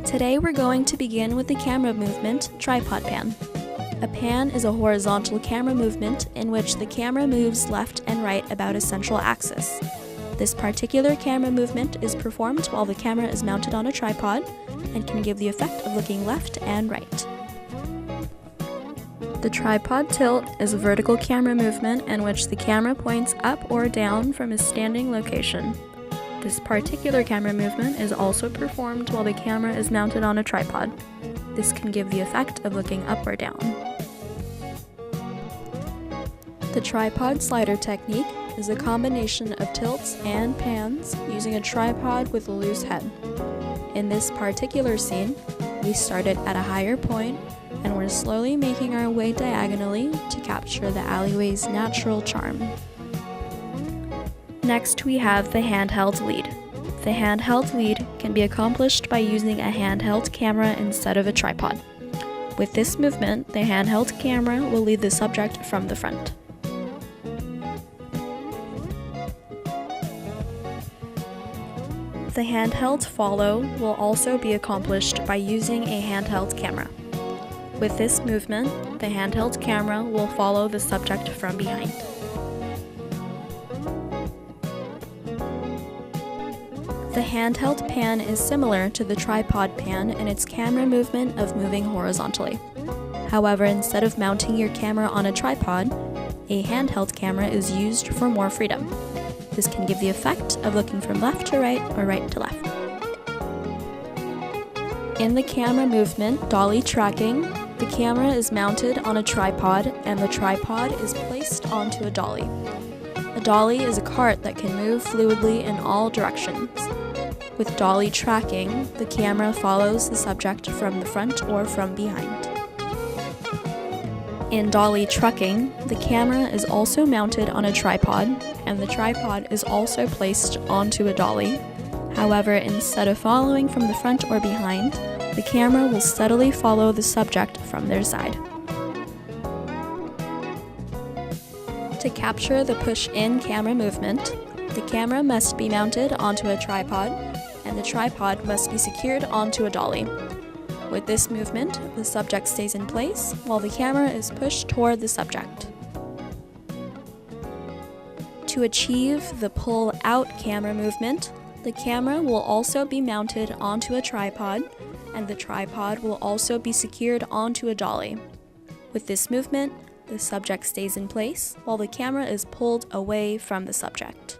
Today we're going to begin with the camera movement, tripod pan. A pan is a horizontal camera movement in which the camera moves left and right about a central axis. This particular camera movement is performed while the camera is mounted on a tripod and can give the effect of looking left and right. The tripod tilt is a vertical camera movement in which the camera points up or down from a standing location. This particular camera movement is also performed while the camera is mounted on a tripod. This can give the effect of looking up or down. The tripod slider technique is a combination of tilts and pans using a tripod with a loose head. In this particular scene, we started at a higher point and we're slowly making our way diagonally to capture the alleyway's natural charm. Next, we have the handheld lead. The handheld lead can be accomplished by using a handheld camera instead of a tripod. With this movement, the handheld camera will lead the subject from the front. The handheld follow will also be accomplished by using a handheld camera. With this movement, the handheld camera will follow the subject from behind. The handheld pan is similar to the tripod pan in its camera movement of moving horizontally. However, instead of mounting your camera on a tripod, a handheld camera is used for more freedom. This can give the effect of looking from left to right or right to left. In the camera movement, dolly tracking, the camera is mounted on a tripod and the tripod is placed onto a dolly. A dolly is a cart that can move fluidly in all directions. With dolly tracking, the camera follows the subject from the front or from behind. In dolly trucking, the camera is also mounted on a tripod, and the tripod is also placed onto a dolly. However, instead of following from the front or behind, the camera will steadily follow the subject from their side. To capture the push-in camera movement, the camera must be mounted onto a tripod, and the tripod must be secured onto a dolly. With this movement, the subject stays in place while the camera is pushed toward the subject. To achieve the pull-out camera movement, the camera will also be mounted onto a tripod, and the tripod will also be secured onto a dolly. With this movement, the subject stays in place while the camera is pulled away from the subject.